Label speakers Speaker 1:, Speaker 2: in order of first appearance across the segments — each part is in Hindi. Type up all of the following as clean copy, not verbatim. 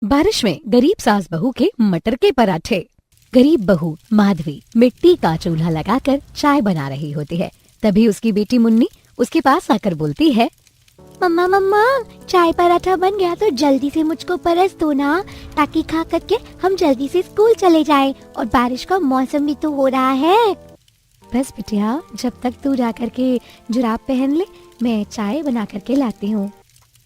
Speaker 1: बारिश में गरीब सास बहू के मटर के पराठे। गरीब बहू माधवी मिट्टी का चूल्हा लगाकर चाय बना रही होती है। तभी उसकी बेटी मुन्नी उसके पास आकर बोलती है,
Speaker 2: मम्मा मम्मा, चाय पराठा बन गया तो जल्दी से मुझको परस दो ना, ताकि खा करके हम जल्दी से स्कूल चले जाएं। और बारिश का मौसम भी तो हो रहा है।
Speaker 1: बस बिटिया, जब तक तू जाकर के जुराब पहन ले, मैं चाय बना करके लाती हूँ।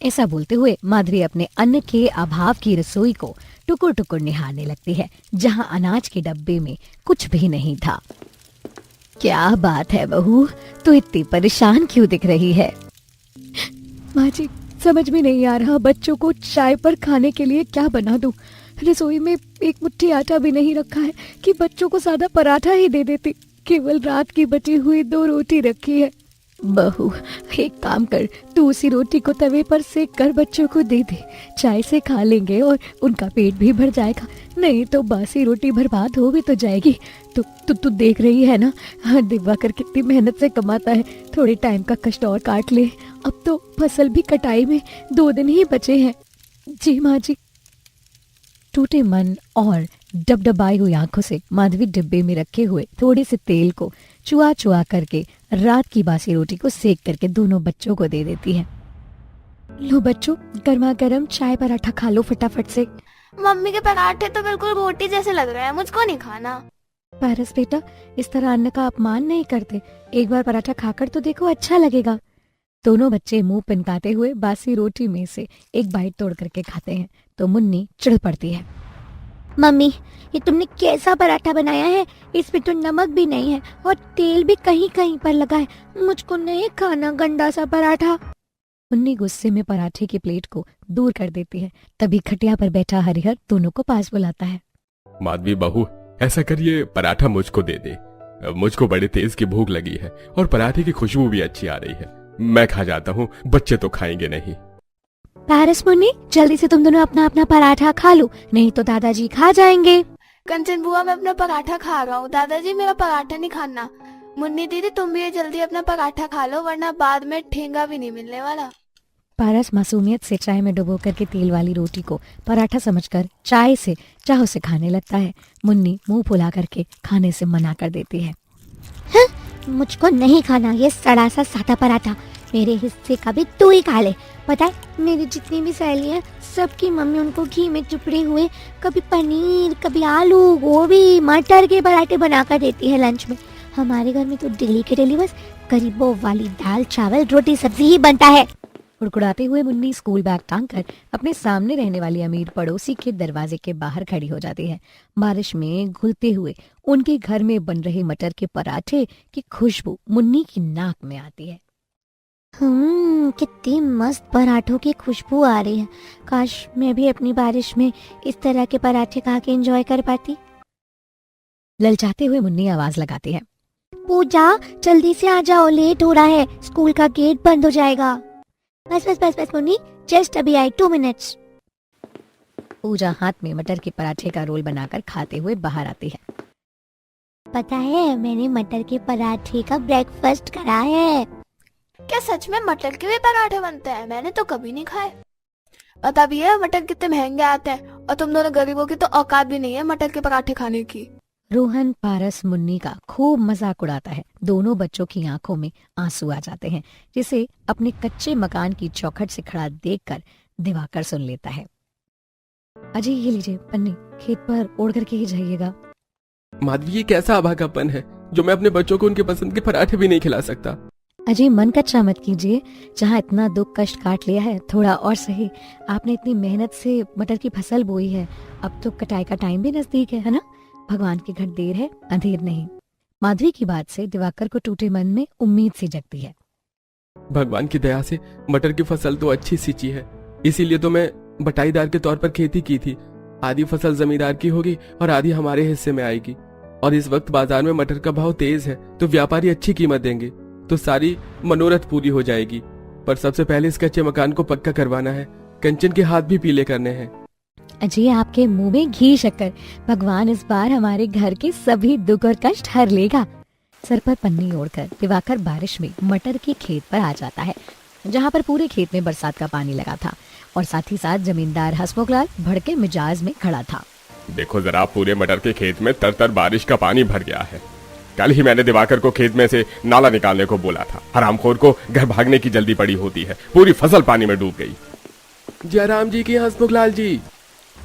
Speaker 1: ऐसा बोलते हुए माधवी अपने अन्न के अभाव की रसोई को टुकुर टुकुर निहारने लगती है, जहाँ अनाज के डब्बे में कुछ भी नहीं था। क्या बात है बहू, तू इतनी परेशान क्यों दिख रही है? माँ जी, समझ में नहीं आ रहा बच्चों को चाय पर खाने के लिए क्या बना दूं। रसोई में एक मुट्ठी आटा भी नहीं रखा है कि बच्चों को सादा पराठा ही दे देती। केवल रात की बची हुई 2 रोटी रखी है। बहू, एक काम कर, तू उसी रोटी को तवे पर सेक कर बच्चों को दे दे। चाय से खा लेंगे और उनका पेट भी भर जाएगा। नहीं तो बासी रोटी बर्बाद हो भी तो जाएगी। तू देख रही है ना, दिवाकर कितनी मेहनत से कमाता है। थोड़े टाइम का कष्ट और काट ले। अब तो फसल भी कटाई में 2 दिन ही बचे हैं। जी माँ जी। टूटे मन और डबडबाई हुई आंखों से माधवी डिब्बे में रखे हुए थोड़े से तेल को चुआ चुआ करके रात की बासी रोटी को सेक करके दोनों बच्चों को दे देती है। लो बच्चों, गर्मा गर्म चाय पराठा खा लो फटाफट से।
Speaker 2: मम्मी के पराठे तो बिल्कुल रोटी जैसे लग रहे हैं, मुझको नहीं खाना।
Speaker 1: पारस बेटा, इस तरह अन्न का अपमान नहीं करते। एक बार पराठा खाकर तो देखो, अच्छा लगेगा। दोनों बच्चे मुंह पिनकाते हुए बासी रोटी में से एक बाइट तोड़ करके खाते हैं तो मुन्नी चिढ़ पड़ती है।
Speaker 2: मम्मी, ये तुमने कैसा पराठा बनाया है? इसमें तो नमक भी नहीं है और तेल भी कहीं कहीं पर लगा है। मुझको नहीं खाना गंदा सा पराठा।
Speaker 1: मुन्नी गुस्से में पराठे की प्लेट को दूर कर देती है। तभी खटिया पर बैठा हरिहर दोनों को पास बुलाता है।
Speaker 3: माधवी बहू, ऐसा करिए, पराठा मुझको दे दे। मुझको बड़े तेज की भूख लगी है और पराठे की खुशबू भी अच्छी आ रही है। मैं खा जाता हूँ, बच्चे तो खाएंगे नहीं।
Speaker 1: पारस मुन्नी, जल्दी से तुम दोनों अपना अपना पराठा खा लो, नहीं तो दादाजी खा जाएंगे।
Speaker 2: कंचन बुआ, मैं अपना पराठा खा रहा हूँ। दादाजी, मेरा पराठा नहीं खाना। मुन्नी दीदी, तुम भी जल्दी अपना पराठा खा लो, वरना बाद में ठेंगा भी नहीं मिलने वाला।
Speaker 1: पारस मासूमियत से चाय में डुबो करके तेल वाली रोटी को पराठा समझकर चाय से चाह से खाने लगता है। मुन्नी मुंह फुला करके खाने से मना कर देती है।
Speaker 2: मुझको नहीं खाना ये सड़ा सा सादा पराठा। मेरे हिस्से का भी तू ही खा ले। पता है, मेरी जितनी भी सहेली है, सबकी मम्मी उनको घी में चुपड़े हुए कभी पनीर, कभी आलू, गोभी, मटर के पराठे बनाकर देती है लंच में। हमारे घर में तो डेली के डेली बस गरीबों वाली दाल चावल रोटी सब्जी ही बनता है।
Speaker 1: उड़कुड़ाते हुए मुन्नी स्कूल बैग टांगकर अपने सामने रहने वाली अमीर पड़ोसी के दरवाजे के बाहर खड़ी हो जाती है। बारिश में घुलते हुए उनके घर में बन रहे मटर के पराठे की खुशबू मुन्नी की नाक में आती है।
Speaker 2: कितनी मस्त पराठों की खुशबू आ रही है। काश मैं भी अपनी बारिश में इस तरह के पराठे खा के एंजॉय कर पाती।
Speaker 1: ललचाते हुए मुन्नी आवाज लगाती है,
Speaker 2: पूजा, जल्दी से आ जाओ, लेट हो रहा है, स्कूल का गेट बंद हो जाएगा। बस बस बस बस मुन्नी, जस्ट अभी आई, 2 मिनट्स।
Speaker 1: पूजा हाथ में मटर के पराठे का रोल बनाकर खाते हुए बाहर आती है।
Speaker 2: पता है, मैंने मटर के पराठे का ब्रेकफास्ट करा है। क्या सच में मटर के भी पराठे बनते हैं? मैंने तो कभी नहीं खाए। पता भी है मटर कितने महंगे आते हैं, और तुम दोनों गरीबों की तो औकात भी नहीं है मटर के पराठे खाने की।
Speaker 1: रोहन पारस मुन्नी का खूब मजाक उड़ाता है। दोनों बच्चों की आंखों में आंसू आ जाते हैं, जिसे अपने कच्चे मकान की चौखट से खड़ा देखकर दिवाकर सुन लेता है। अजय, ये लीजिए पन्नी, खेत पर ओढ़ करके ही जाइएगा।
Speaker 3: माधवी, ये कैसा अभागापन है जो मैं अपने बच्चों को उनके पसंद के पराठे भी नहीं खिला सकता।
Speaker 1: अजय, मन कच्चा मत कीजिए। जहाँ इतना दुख कष्ट काट लिया है, थोड़ा और सही। आपने इतनी मेहनत से मटर की फसल बोई है, अब तो कटाई का टाइम भी नजदीक है ना? भगवान के घर देर है, अंधेर नहीं। माधवी की बात से दिवाकर को टूटे मन में उम्मीद सी जगती है।
Speaker 3: भगवान की दया से मटर की फसल तो अच्छी सींची है, इसीलिए तो मैं बटाईदार के तौर पर खेती की थी। आधी फसल जमींदार की होगी और आधी हमारे हिस्से में आएगी। और इस वक्त बाजार में मटर का भाव तेज है, तो व्यापारी अच्छी कीमत देंगे, तो सारी मनोरथ पूरी हो जाएगी। पर सबसे पहले इस कच्चे मकान को पक्का करवाना है। कंचन के हाथ भी पीले करने हैं।
Speaker 1: अजय, आपके मुंह में घी शक्कर। भगवान इस बार हमारे घर के सभी दुख और कष्ट हर लेगा। सर पर पन्नी ओढ़कर दिवाकर बारिश में मटर के खेत पर आ जाता है, जहाँ पर पूरे खेत में बरसात का पानी लगा था। और साथ ही साथ जमींदार हसमुखलाल भड़के मिजाज में खड़ा था।
Speaker 4: देखो जरा, पूरे मटर के खेत में तर बारिश का पानी भर गया है। कल ही मैंने दिवाकर को खेत में से नाला निकालने को बोला था। हरामखोर को घर भागने की जल्दी पड़ी होती है, पूरी फसल पानी में डूब गई।
Speaker 3: जय राम जी की हसमुखलाल जी।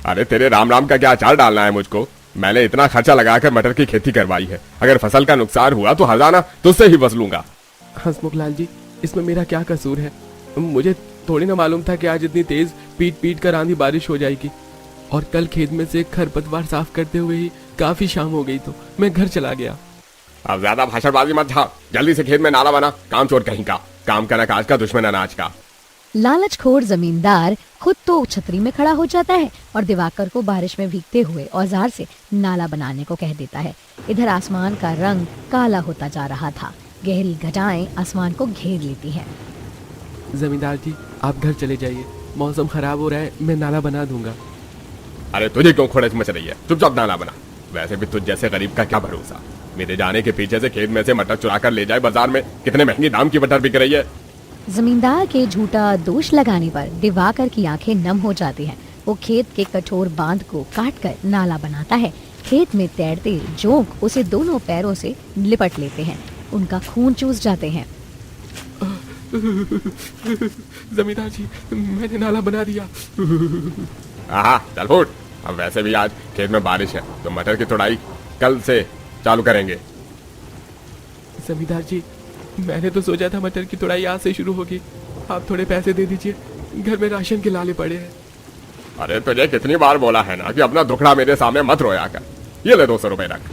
Speaker 4: अरे तेरे राम राम का क्या अचार डालना है मुझको? मैंने इतना खर्चा लगाकर मटर की खेती करवाई है, अगर फसल का नुकसान हुआ तो हर्जाना तुझसे ही वसूलूंगा।
Speaker 3: हसमुखलाल जी, इसमें मेरा क्या कसूर है? मुझे थोड़ी ना मालूम था कि आज इतनी तेज पीट पीट कर आंधी बारिश हो जाएगी। और कल खेत में से खरपतवार साफ करते हुए ही काफी शाम हो गई तो मैं घर चला गया।
Speaker 4: अब ज्यादा भाषणबाजी मत झाड़, जल्दी से खेत में नाला बना। काम चोर कहीं का, काम का नकाज का, दुश्मन अनाज का।
Speaker 1: लालचखोर जमींदार खुद तो छतरी में खड़ा हो जाता है और दिवाकर को बारिश में भीगते हुए औजार से नाला बनाने को कह देता है। इधर आसमान का रंग काला होता जा रहा था। गहरी घटाएं आसमान को घेर लेती हैं।
Speaker 3: जमींदार जी, आप घर चले जाइए, मौसम खराब हो रहा है, मैं नाला बना दूंगा।
Speaker 4: अरे तुझे क्यों खोड़च मच रही है? चुपचाप नाला बना। वैसे भी तुझ जैसे गरीब का क्या भरोसा? मेरे जाने के पीछे से खेत में से मटर चुरा कर ले जाए बाजार में। कितने महंगी दाम की मटर बिक रही है।
Speaker 1: जमींदार के झूठा दोष लगाने पर दिवाकर की आंखें नम हो जाती हैं। वो खेत के कठोर बांध को काटकर नाला बनाता है। खेत में तैरते जोंक उसे दोनों पैरों से लिपट लेते हैं। उनका खून चूस जाते हैं।
Speaker 3: जमींदार जी, मैंने नाला बना दिया।
Speaker 4: आहा, चल फुट। अब वैसे भी आज खेत में बारिश है तो मटर की तुड़ाई कल से चालू करेंगे।
Speaker 3: जमींदार जी, मैंने तो सोचा था मटर की तुड़ाई आज से शुरू होगी। आप थोड़े पैसे दे दीजिए, घर में राशन के लाले पड़े हैं।
Speaker 4: अरे तुझे कितनी बार बोला है ना कि अपना दुखड़ा मेरे सामने मत रोया कर। ये ले 200 रुपए रख।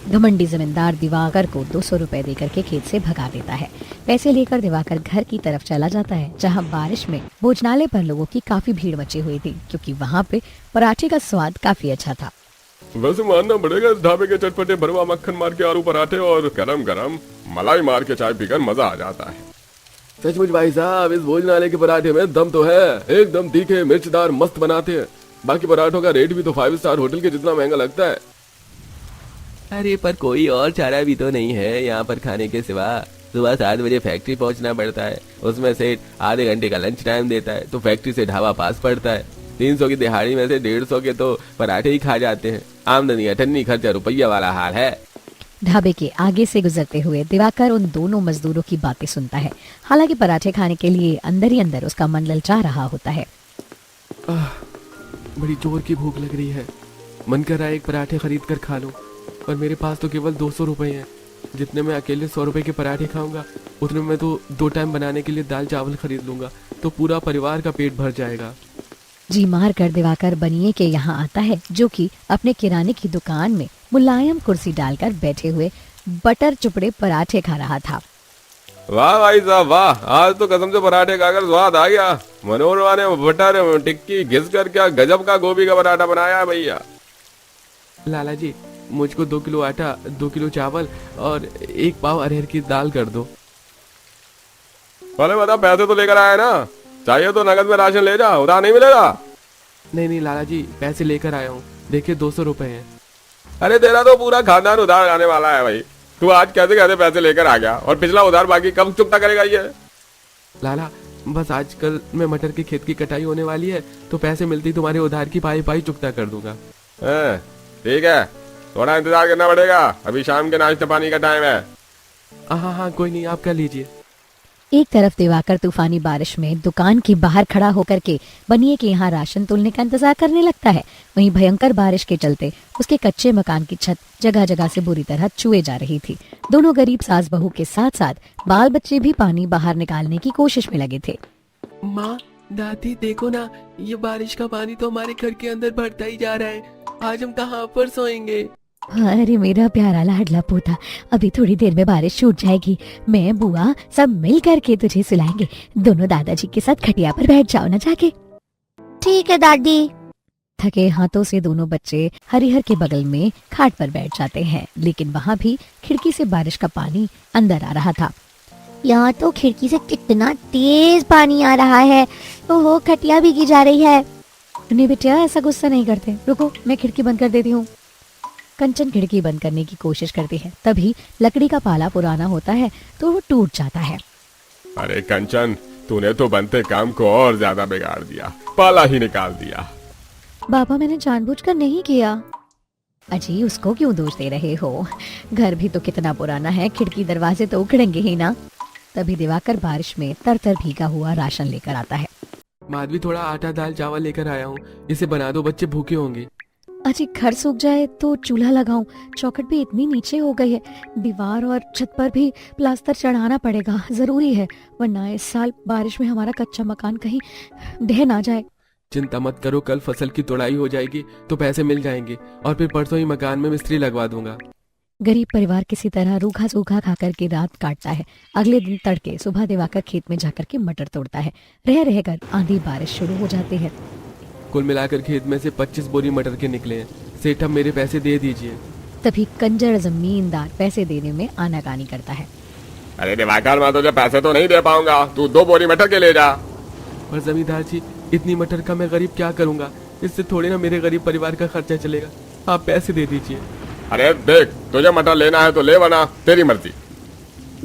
Speaker 1: घमंडी जमींदार दिवाकर को 200 रुपए देकर के खेत से भगा देता है। पैसे लेकर दिवाकर घर की तरफ चला जाता है, जहां बारिश में भोजनालय पर लोगों की काफी भीड़ मची हुई थी, क्योंकि वहां पे पराठे का स्वाद काफी अच्छा था।
Speaker 4: वैसे मानना पड़ेगा, इस ढाबे के चटपटे भरवा मक्खन मार के आलू पराठे और गरम गरम मलाई मार के चाय पीकर मजा आ जाता है।
Speaker 3: सचमुच भाई साहब, इस भोजनालय के पराठे में दम तो है। एकदम तीखे मिर्चदार मस्त बनाते हैं। बाकी पराठों का रेट भी तो 5 स्टार होटल के जितना महंगा लगता है। अरे पर कोई और चारा भी तो नहीं है यहाँ पर खाने के सिवा। सुबह 7 बजे फैक्ट्री पहुँचना पड़ता है, उसमें से आधे घंटे का लंच टाइम देता है, तो फैक्ट्री से ढाबा पास पड़ता है। 300 की दिहाड़ी में से 150 के तो पराठे ही खा जाते हैं। आमदनी अठन्नी, खर्चा रुपया वाला हाल है।
Speaker 1: ढाबे के आगे से गुजरते हुए दिवाकर उन दोनों मजदूरों की बातें सुनता है। हालांकि पराठे खाने के लिए अंदर ही अंदर उसका मन ललचा रहा होता है।
Speaker 3: बड़ी जोर की भूख लग रही है। मन कर रहा है एक पराठे खरीद कर खा लूं, पर मेरे पास तो केवल 200 रुपए हैं। जितने मैं अकेले 100 रुपए के पराठे खाऊंगा, उतने में तो 2 टाइम बनाने के लिए दाल चावल खरीद लूंगा, तो पूरा परिवार का पेट भर जाएगा।
Speaker 1: जी मार कर दिवाकर बनिए के यहाँ आता है, जो कि अपने किराने की दुकान में मुलायम कुर्सी डालकर बैठे हुए बटर चुपड़े पराठे खा रहा था।
Speaker 4: वाह भाई साहब वाह, आज तो कसम से पराठे खाकर स्वाद आ गया। मनोरमा ने बटर टिक्की घिस कर क्या गजब का गोभी का पराठा बनाया है भैया।
Speaker 3: लाला जी, मुझको 2 किलो आटा, 2 किलो चावल और 1 पाव अरहर की दाल कर दो।
Speaker 4: अरे बता, पैसे तो लेकर आया ना? चाहिए तो नगद में राशन ले जा, उधार नहीं मिलेगा।
Speaker 3: नहीं लाला जी, पैसे लेकर आया हूँ। देखिए 200 रुपए हैं।
Speaker 4: अरे तेरा तो पूरा खानदान उधार आने वाला है भाई। तू आज कैसे कैसे पैसे लेकर आ गया, और पिछला उधार बाकी कब चुकता करेगा ये?
Speaker 3: लाला, बस आजकल में मटर की खेत की कटाई होने वाली है, तो पैसे मिलती तुम्हारे उधार की पाई पाई चुकता कर दूंगा।
Speaker 4: ठीक है, थोड़ा इंतजार करना पड़ेगा, अभी शाम के नाश्ते पानी का टाइम है।
Speaker 3: हाँ, कोई नहीं, आप कर लीजिए।
Speaker 1: एक तरफ दिवाकर तूफानी बारिश में दुकान के बाहर खड़ा होकर के बनिए के यहाँ राशन तोलने का इंतजार करने लगता है। वहीं भयंकर बारिश के चलते उसके कच्चे मकान की छत जगह जगह से बुरी तरह चुए जा रही थी। दोनों गरीब सास बहू के साथ साथ बाल बच्चे भी पानी बाहर निकालने की कोशिश में लगे थे।
Speaker 3: माँ, दादी, देखो ना, ये बारिश का पानी तो हमारे घर के अंदर बढ़ता ही जा रहा है। आज हम कहाँ पर सोएंगे?
Speaker 1: अरे मेरा प्यारा लाडला पोता, अभी थोड़ी देर में बारिश छूट जाएगी। मैं बुआ सब मिल करके तुझे सुलाएंगे। दोनों दादाजी के साथ खटिया पर बैठ जाओ ना जाके।
Speaker 2: ठीक है दादी।
Speaker 1: थके हाथों से दोनों बच्चे हरिहर के बगल में खाट पर बैठ जाते हैं, लेकिन वहाँ भी खिड़की से बारिश का पानी अंदर आ रहा था।
Speaker 2: यहाँ तो खिड़की से कितना तेज पानी आ रहा है, तो हो खटिया भीगी जा रही है।
Speaker 1: नहीं बेटा, ऐसा गुस्सा नहीं करते, रुको मैं खिड़की बंद कर देती हूँ। कंचन खिड़की बंद करने की कोशिश करती है, तभी लकड़ी का पाला पुराना होता है तो वो टूट जाता है।
Speaker 4: अरे कंचन, तूने तो बनते काम को और ज्यादा बिगाड़ दिया, पाला ही निकाल दिया।
Speaker 1: बाबा मैंने जानबूझकर नहीं किया। अजी उसको क्यों दोष दे रहे हो? घर भी तो कितना पुराना है, खिड़की दरवाजे तो उखड़ेंगे ही ना। तभी दिवाकर बारिश में तरतर भीगा हुआ राशन लेकर आता है।
Speaker 3: माधवी थोड़ा आटा दाल चावल लेकर आया हूँ, इसे बना दो, बच्चे भूखे होंगे।
Speaker 1: अजी घर सूख जाए तो चूल्हा लगाऊं, चौखट भी इतनी नीचे हो गई है, दीवार और छत पर भी प्लास्टर चढ़ाना पड़ेगा, जरूरी है, वरना इस साल बारिश में हमारा कच्चा मकान कहीं ढह ना जाए।
Speaker 3: चिंता मत करो, कल फसल की तुड़ाई हो जाएगी तो पैसे मिल जाएंगे और फिर परसों ही मकान में मिस्त्री लगवा दूंगा।
Speaker 1: गरीब परिवार किसी तरह रूखा सूखा खाकर के रात काटता है। अगले दिन तड़के सुबह दिवाकर खेत में जाकर के मटर तोड़ता है। रह रहकर आंधी बारिश शुरू हो जाती है।
Speaker 3: कुल मिलाकर खेत में से 25 बोरी मटर के निकले हैं। सेठ अब मेरे पैसे दे दीजिए।
Speaker 1: तभी कंजर जमींदार पैसे देने में आनाकानी करता है।
Speaker 4: अरे दिवाकर, मैं तुझे पैसे तो नहीं दे पाऊंगा, तू 2 बोरी मटर के ले जा।
Speaker 3: पर जमींदार जी, इतनी मटर का मैं गरीब क्या करूंगा? इससे थोड़ी ना मेरे गरीब परिवार का खर्चा चलेगा, आप पैसे दे दीजिए।
Speaker 4: अरे देख, तुझे मटर लेना है तो ले, वरना तेरी मर्जी।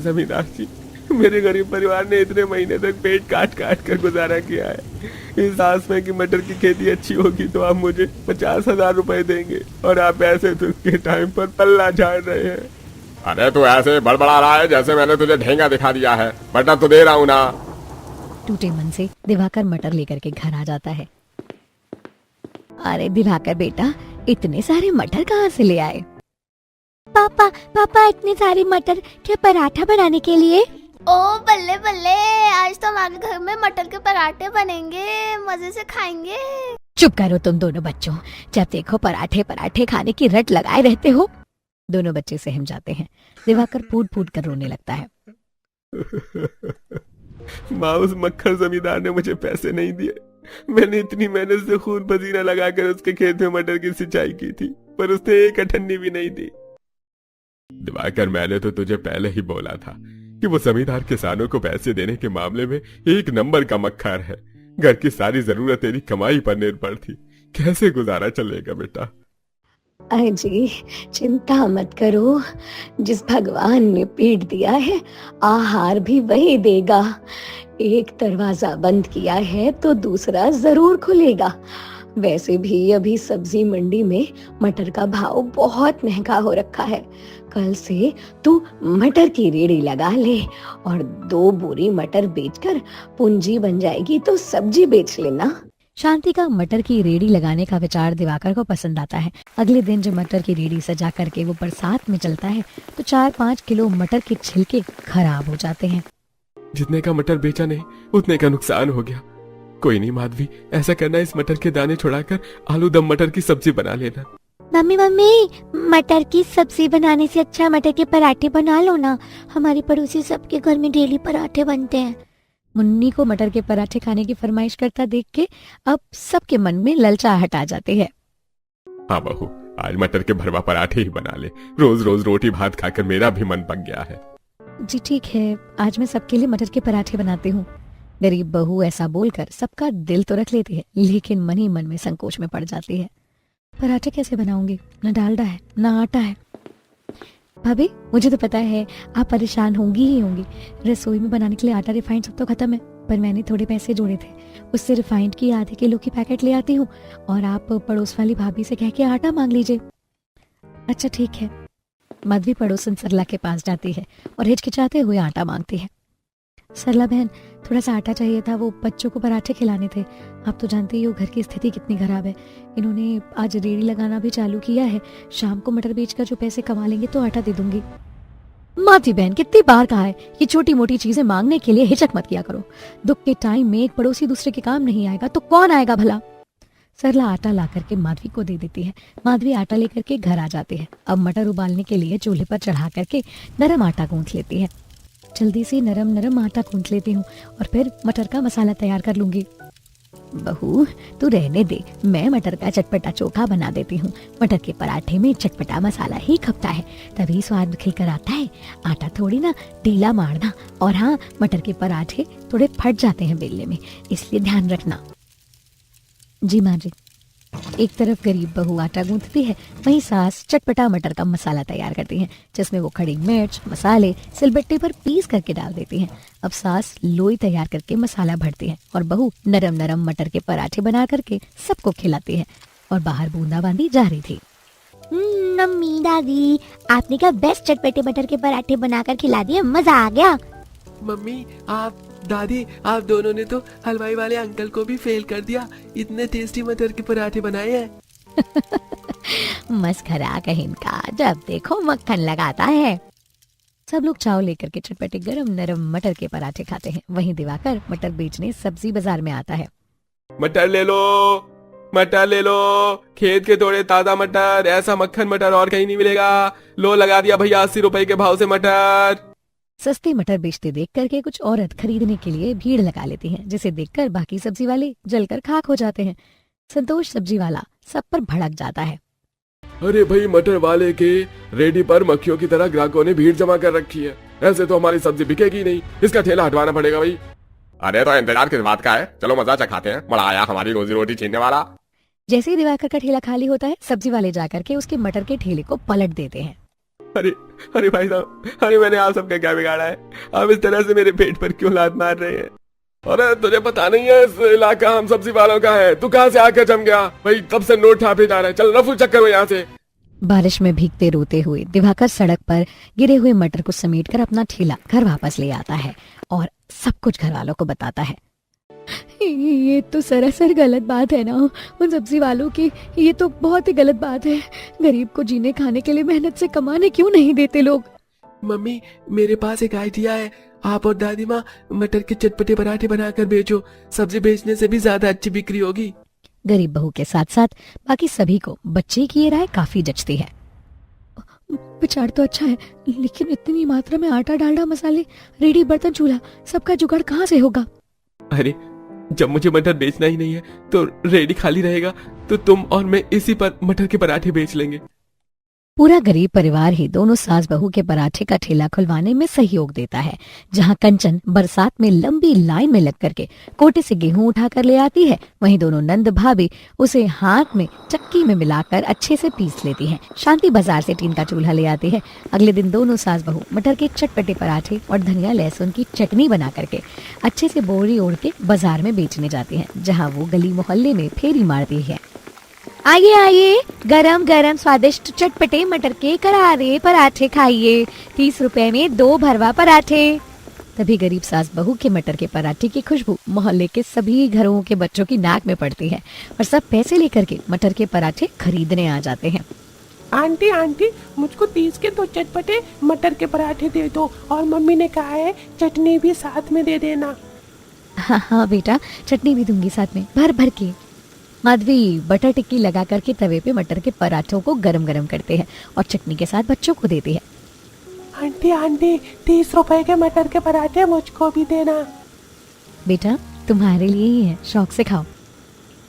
Speaker 3: जमींदार जी, मेरे गरीब परिवार ने इतने महीने तक पेट काट काट कर गुजारा किया है। इस आस में कि मटर की खेती अच्छी होगी तो आप मुझे 50,000 रुपए देंगे, और आप ऐसे तो के टाइम पर पल्ला झाड़ रहे हैं।
Speaker 4: अरे तू ऐसे बड़बड़ा रहा है जैसे मैंने तुझे ढेंगा दिखा दिया है। मटर तो दे रहा हूँ ना।
Speaker 1: टूटे मन से दिवाकर मटर लेकर के घर आ जाता है। अरे दिवाकर बेटा, इतने सारे मटर कहाँ से ले आए?
Speaker 2: पापा पापा इतने सारे मटर के पराठा बनाने के लिए।
Speaker 5: ओ बल्ले बल्ले, आज तो हमारे घर में मटर के पराठे बनेंगे, मजे से खाएंगे।
Speaker 1: चुप करो तुम दोनों बच्चों, जब देखो पराठे पराठे खाने की रट लगाए रहते हो। दोनों बच्चे सहम जाते हैं। दिवाकर फूट फूट कर रोने लगता है।
Speaker 3: माँ, उस मक्खर जमींदार ने मुझे पैसे नहीं दिए। मैंने इतनी मेहनत से खून पसीना लगाकर उसके खेत में मटर की सिंचाई की थी, पर उसने एक अठन्नी भी नहीं दी।
Speaker 4: दिवाकर, मैंने तो तुझे पहले ही बोला था कि वो जमींदार किसानों को पैसे देने के मामले में 1 नंबर का मक्खर है। घर की सारी जरूरत तेरी कमाई पर निर्भर थी, कैसे गुजारा चलेगा बेटा?
Speaker 1: अजी चिंता मत करो, जिस भगवान ने पेट दिया है आहार भी वही देगा। एक दरवाजा बंद किया है तो दूसरा जरूर खुलेगा। वैसे भी अभी सब्जी मंडी में मटर का भाव बहुत महंगा हो रखा है। कल से तू मटर की रेड़ी लगा ले और 2 बोरी मटर बेचकर पूंजी बन जाएगी तो सब्जी बेच लेना। शांति का मटर की रेड़ी लगाने का विचार दिवाकर को पसंद आता है। अगले दिन जब मटर की रेड़ी सजा करके वो बरसात में चलता है तो 4-5 किलो मटर के छिलके खराब हो जाते हैं।
Speaker 3: जितने का मटर बेचा नहीं उतने का नुकसान हो गया। कोई नहीं माधवी, ऐसा करना, इस मटर के दाने छुड़ाकर आलू दम मटर की सब्जी बना लेना।
Speaker 2: मम्मी मम्मी, मटर की सब्जी बनाने से अच्छा मटर के पराठे बना लो ना। हमारे पड़ोसी सबके घर में डेली पराठे बनते हैं।
Speaker 1: मुन्नी को मटर के पराठे खाने की फरमाइश करता देख के अब सबके मन में ललचाहट आ जाते हैं।
Speaker 4: हाँ बहू, आज मटर के भरवा पराठे ही बना ले। रोज रोज रोटी भात खाकर मेरा भी मन पक गया है।
Speaker 1: जी ठीक है, आज मैं सबके लिए मटर के पराठे बनाती हूँ। गरीब बहू ऐसा बोलकर सबका दिल तो रख लेती है, लेकिन मन ही मन में संकोच में पड़ जाती है। पराठे कैसे बनाऊंगी? न डालडा है न आटा है। भाभी, मुझे तो पता है आप परेशान होंगी ही होंगी। रसोई में बनाने के लिए आटा रिफाइंड सब तो खत्म है, पर मैंने थोड़े पैसे जोड़े थे, उससे रिफाइंड की आधे किलो की पैकेट ले आती हूँ और आप पड़ोस वाली भाभी से कह के आटा मांग लीजिए। अच्छा ठीक है। माधवी पड़ोसन सरला के पास जाती है और हिचकिचाते हुए आटा मांगती है। सरला बहन, थोड़ा सा आटा चाहिए था, वो बच्चों को पराठे खिलाने थे। आप तो जानते ही हो घर की स्थिति कितनी खराब है। इन्होंने आज रेड़ी लगाना भी चालू किया है। शाम को मटर बेचकर जो पैसे कमा लेंगे तो आटा दे दूंगी। माधवी बहन, कितनी बार कहा है ये छोटी मोटी चीजें मांगने के लिए हिचक मत किया करो। दुख के टाइम में एक पड़ोसी दूसरे के काम नहीं आएगा तो कौन आएगा भला? सरला आटा ला करके माधवी को दे देती है। माधवी आटा लेकर के घर आ जाती है। अब मटर उबालने के लिए चूल्हे पर चढ़ा करके नरम आटा गूंथ लेती है। जल्दी से नरम नरम आटा गूंथ लेती हूँ और फिर मटर का मसाला तैयार कर लूंगी। बहू तू रहने दे, मैं मटर का चटपटा चोखा बना देती हूँ। मटर के पराठे में चटपटा मसाला ही खपता है, तभी स्वाद खिल कर आता है। आटा थोड़ी ना ढीला मारना, और हाँ, मटर के पराठे थोड़े फट जाते हैं बेलने में, इसलिए ध्यान रखना। जी माँ जी। एक तरफ गरीब बहू आटा गूंथती है, वहीं सास चटपटा मटर का मसाला तैयार करती हैं, जिसमें वो खड़ी मिर्च मसाले सिलबट्टे पर पीस करके डाल देती हैं। अब सास लोई तैयार करके मसाला भरती है और बहू नरम नरम मटर के पराठे बना करके सबको खिलाती है और बाहर बूंदाबांदी जारी थी।
Speaker 2: मम्मी दादी, आपने क्या बेस्ट चटपटे मटर के पराठे बनाकर खिला दिए, मजा आ गया।
Speaker 3: मम्मी आप दादी आप दोनों ने तो हलवाई वाले अंकल को भी फेल कर दिया, इतने टेस्टी मटर के पराठे बनाए हैं।
Speaker 1: मस्खरा कहीं का, जब देखो मक्खन लगाता है। सब लोग चाव लेकर के चटपटे गरम नरम मटर के पराठे खाते हैं। वहीं दिवाकर मटर बेचने सब्जी बाजार में आता है।
Speaker 3: मटर ले लो, मटर ले लो, खेत के तोड़े ताजा मटर, ऐसा मक्खन मटर और कहीं नहीं मिलेगा। लो लगा दिया भैया 80 रुपए के भाव से मटर।
Speaker 1: सस्ते मटर बेचते देख करके कुछ औरत खरीदने के लिए भीड़ लगा लेती हैं, जिसे देखकर बाकी सब्जी वाले जलकर खाक हो जाते हैं। संतोष सब्जी वाला सब पर भड़क जाता है।
Speaker 3: अरे भाई मटर वाले के रेडी पर मक्खियों की तरह ग्राहकों ने भीड़ जमा कर रखी है, ऐसे तो हमारी सब्जी बिकेगी नहीं, इसका ठेला हटवाना पड़ेगा भाई।
Speaker 4: अरे तो इंतजार किस बात का है, चलो मजा चखाते हैं, बड़ा आया हमारी रोजी रोटी छीनने वाला।
Speaker 1: जैसे ही दिवाकर का ठेला खाली होता है, सब्जी वाले जाकर के उसके मटर के ठेले को पलट देते हैं।
Speaker 3: अरे अरे भाई साहब, अरे मैंने आप सबका क्या बिगाड़ा है, आप इस तरह से मेरे पेट पर क्यों लात मार रहे हैं? अरे तुझे पता नहीं है इस इलाका हम सब्जी वालों का है, तू कहाँ से आकर जम गया भाई, तब से नोट छापे जा रहे हैं, चल रफू चक्कर हो यहाँ से।
Speaker 1: बारिश में भीगते रोते हुए दिवाकर सड़क पर गिरे हुए मटर को समेटकर अपना ठेला घर वापस ले आता है और सब कुछ घर वालों को बताता है। ये तो सरासर गलत बात है ना उन सब्जी वालों की, ये तो बहुत ही गलत बात है। गरीब को जीने खाने के लिए मेहनत से कमाने क्यों नहीं देते लोग?
Speaker 3: मम्मी मेरे पास एक आइडिया है, आप और दादी माँ मटर के चटपटे पराठे बनाकर बेचो, सब्जी बेचने से भी ज्यादा अच्छी बिक्री होगी।
Speaker 1: गरीब बहू के साथ साथ बाकी सभी को बच्चे की ये राय काफी जचती है। विचार तो अच्छा है, लेकिन इतनी मात्रा में आटा डालडा मसाले रेडी बर्तन चूल्हा सबका जुगाड़ कहाँ से होगा?
Speaker 3: अरे जब मुझे मटर बेचना ही नहीं है तो रेडी खाली रहेगा, तो तुम और मैं इसी पर मटर के पराठे बेच लेंगे।
Speaker 1: पूरा गरीब परिवार ही दोनों सास बहू के पराठे का ठेला खुलवाने में सहयोग देता है। जहां कंचन बरसात में लंबी लाइन में लग करके कोटे से गेहूं उठा कर ले आती है, वहीं दोनों नंद भाभी उसे हाथ में चक्की में मिलाकर अच्छे से पीस लेती हैं। शांति बाजार से टीन का चूल्हा ले आती है। अगले दिन दोनों सास बहू मटर के चटपटे पराठे और धनिया लहसुन की चटनी बना करके अच्छे से बोरी ओढ़ के बाजार में बेचने जाती है, जहाँ वो गली मोहल्ले में फेरी मारती है।
Speaker 2: आइए आइए, गरम गरम स्वादिष्ट चटपटे मटर के करारे पराठे खाइए, 30 रुपए में 2 भरवा पराठे।
Speaker 1: तभी गरीब सास बहू के मटर के पराठे की खुशबू मोहल्ले के सभी घरों के बच्चों की नाक में पड़ती है और सब पैसे लेकर के मटर के पराठे खरीदने आ जाते हैं।
Speaker 6: आंटी आंटी, मुझको 30 के 2 चटपटे मटर के पराठे दे दो, और मम्मी ने कहा है चटनी भी साथ में दे देना।
Speaker 1: हाँ हाँ बेटा, चटनी भी दूंगी साथ में, भर भर के। माधवी बटर टिक्की लगा करके तवे पे मटर के पराठों को गरम गरम करते हैं और चटनी के साथ बच्चों को देती है।
Speaker 6: आंटी आंटी, 30 रुपए के मटर के पराठे मुझको भी देना।
Speaker 1: बेटा तुम्हारे लिए ही है, शौक से खाओ।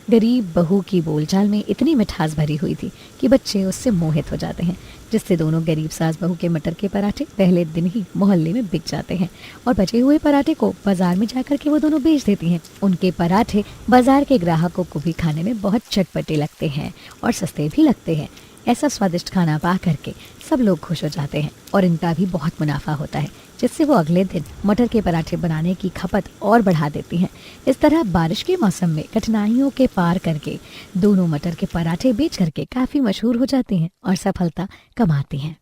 Speaker 1: गरीब बहू की बोलचाल में इतनी मिठास भरी हुई थी कि बच्चे उससे मोहित हो जाते हैं, जिससे दोनों गरीब सास बहू के मटर के पराठे पहले दिन ही मोहल्ले में बिक जाते हैं और बचे हुए पराठे को बाजार में जाकर के वो दोनों बेच देती हैं। उनके पराठे बाजार के ग्राहकों को भी खाने में बहुत चटपटे लगते हैं और सस्ते भी लगते हैं। ऐसा स्वादिष्ट खाना पा करके सब लोग खुश हो जाते हैं और इनका भी बहुत मुनाफा होता है, जिससे वो अगले दिन मटर के पराठे बनाने की खपत और बढ़ा देती हैं। इस तरह बारिश के मौसम में कठिनाइयों के पार करके दोनों मटर के पराठे बेच करके काफी मशहूर हो जाती हैं और सफलता कमाती हैं।